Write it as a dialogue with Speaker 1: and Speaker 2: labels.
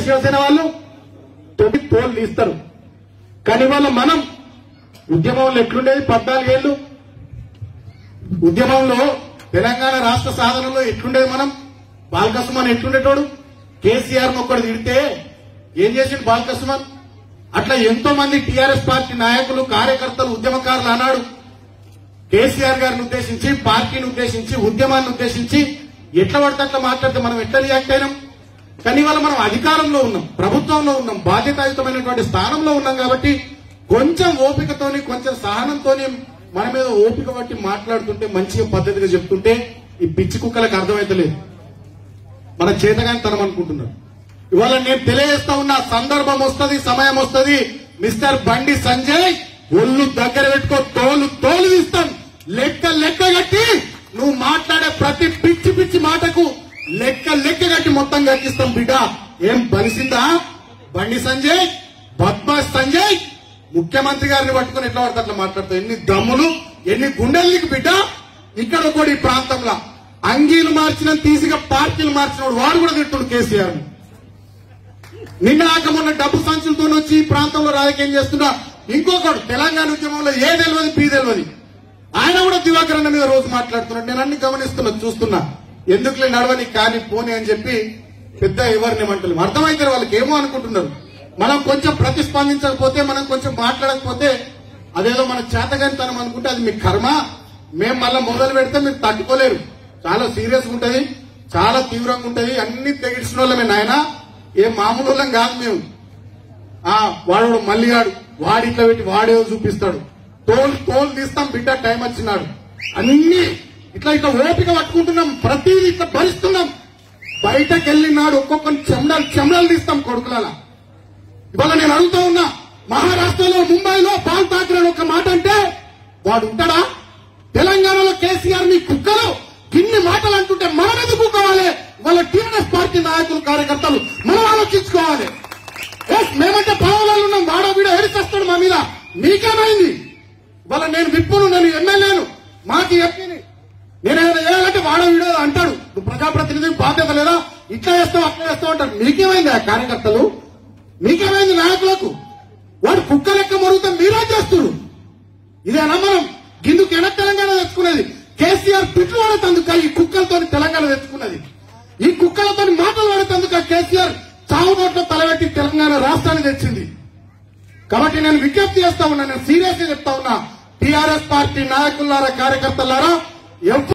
Speaker 1: శివసేన వాళ్ళు తోలు తీస్తారు. కానీ వాళ్ళ మనం ఉద్యమంలో ఎట్లుండేది 14 ఏళ్లు ఉద్యమంలో తెలంగాణ రాష్ట్ర సాధనలో ఎట్లుండేది మనం బాలకృష్ణమన్ ఎట్లుండేటోడు కేసీఆర్ ఒక్కడు తిడితే ఏం చేసిండు బాలకృష్ణమన్ అట్లా ఎంతో మంది టీఆర్ఎస్ పార్టీ నాయకులు కార్యకర్తలు ఉద్యమకారులు అన్నాడు కేసీఆర్ గారిని ఉద్దేశించి పార్టీని ఉద్దేశించి ఉద్యమాన్ని ఉద్దేశించి ఎట్లా పడితే అట్లా మాట్లాడితే మనం ఎట్లా రియాక్ట్ అయినాం. కానీ ఇవాళ మనం అధికారంలో ఉన్నాం, ప్రభుత్వంలో ఉన్నాం, బాధ్యతాయుతమైనటువంటి స్థానంలో ఉన్నాం కాబట్టి కొంచెం ఓపికతోని కొంచెం సహనంతోని మన మీద ఓపిక బట్టి మాట్లాడుతుంటే మంచిగా పద్ధతిగా చెప్తుంటే ఈ పిచ్చి కుక్కలకు అర్థమైతలేదు, మన చేతగానితనం అనుకుంటున్నారు. ఇవాళ నేను తెలియజేస్తా ఉన్న సందర్భం వస్తుంది, సమయం వస్తుంది. మిస్టర్ బండి సంజయ్ ఒళ్ళు దగ్గర పెట్టుకో, తోలు తీస్తాం, లెక్క కట్టి నువ్వు మాట్లాడే ప్రతి పిచ్చి పిచ్చి మాటకు లెక్క కట్టి మొత్తం కట్టిస్తాం బిడ్డ. ఏం బలిసిందా బండి సంజయ్, బద్మాష్ సంజయ్? ముఖ్యమంత్రి గారిని పట్టుకుని ఎట్లా పడితే అట్లా మాట్లాడతావు? ఎన్ని దమ్ములు, ఎన్ని గుండెలకి బిడ్డ. ఇక్కడ కూడా ఈ ప్రాంతంలో అంగీలు మార్చిన తీసిగా పార్టీలు మార్చినోడు వాడు కూడా తిట్టుడు కేసీఆర్. నిన్న మొన్న డబ్బు సంచులతో వచ్చి ఈ ప్రాంతంలో రాజకీయం చేస్తున్నా ఇంకొకడు తెలంగాణ ఉద్యమంలో ఏ తెలియదు పీ తెలియదు ఆయన కూడా దివాకర్ అన్న మీద రోజు మాట్లాడుతున్నాడు. నేను అన్ని గమనిస్తున్నా, చూస్తున్నా. ఎందుకులే నడవని కానీ పోనీ అని చెప్పి పెద్ద ఎవరిని ఏమంటలేము. అర్థమైతే వాళ్ళకి ఏమో అనుకుంటున్నారు. మనం కొంచెం ప్రతిస్పందించకపోతే, మనం కొంచెం మాట్లాడకపోతే అదేదో మన చేతగానితనం అనుకుంటే అది మీ కర్మ. మేము మళ్ళా మొదలు పెడితే మీరు తట్టుకోలేరు. చాలా సీరియస్ గా ఉంటది, చాలా తీవ్రంగా ఉంటది. అన్ని తెగిడిచిన వాళ్ళమే నాయన, ఏం మామూలు వాళ్ళం కాదు మేము. వాడు మళ్ళీ వాడి ఇట్లా పెట్టి వాడేదో చూపిస్తాడు. తోలు తీస్తాం బిడ్డ, టైం వచ్చినాడు. అన్ని ఇట్లా ఓపిక పట్టుకుంటున్నాం, ప్రతిదీ ఇట్లా భరిస్తున్నాం. బయటకు వెళ్ళినాడు ఒక్కొక్కరిని చెమడాలు తీస్తాం కొడుకుల. ఇవాళ నేను అడుగుతా ఉన్నా, మహారాష్ట్రలో ముంబైలో పాల్ ఠాక్రే ఒక మాట అంటే వాడు ఉంటాడా? తెలంగాణలో కేసీఆర్ మీ కుక్కలు ఇన్ని మాటలు అంటుంటే మనం ఎందుకు కావాలి? వాళ్ళ టీఆర్ఎస్ పార్టీ నాయకులు కార్యకర్తలు మనం ఆలోచించుకోవాలి. మేమంటే పావులలో ఉన్నాం, వాడో వీడో ఏడిచేస్తాడు మా మీద. మీకేమైంది? వాళ్ళ నేను విప్పును, నేను ఎమ్మెల్యేను, మాకు ఎంపీని, నేనేమైనా చేయాలంటే వాడో వీడో అంటాడు. నువ్వు ప్రజాప్రతినిధి బాధ్యత లేదా, ఇట్లా చేస్తావు అట్లా చేస్తావు అంటాడు. మీకేమైంది ఆ కార్యకర్తలు? మీకేమైంది నాయకులకు? వాడు కుక్క లెక్క మరుగుతాం, మీరే చేస్తున్నారు. ఇదేనా మనం గిందుకు తెలంగాణ తెచ్చుకునేది? కేసీఆర్ పిట్లు వాడేందుక ఈ కుక్కలతో తెలంగాణ తెచ్చుకున్నది? ఈ కుక్కలతో మాటలు వాడేందుక కేసీఆర్ చావు నోట్లో తలబెట్టి తెలంగాణ రాష్ట్రాన్ని తెచ్చింది? కాబట్టి నేను విజ్ఞప్తి చేస్తా ఉన్నా, నేను సీరియస్ గా చెప్తా ఉన్నా, టీఆర్ఎస్ పార్టీ నాయకులారా, కార్యకర్తలారా,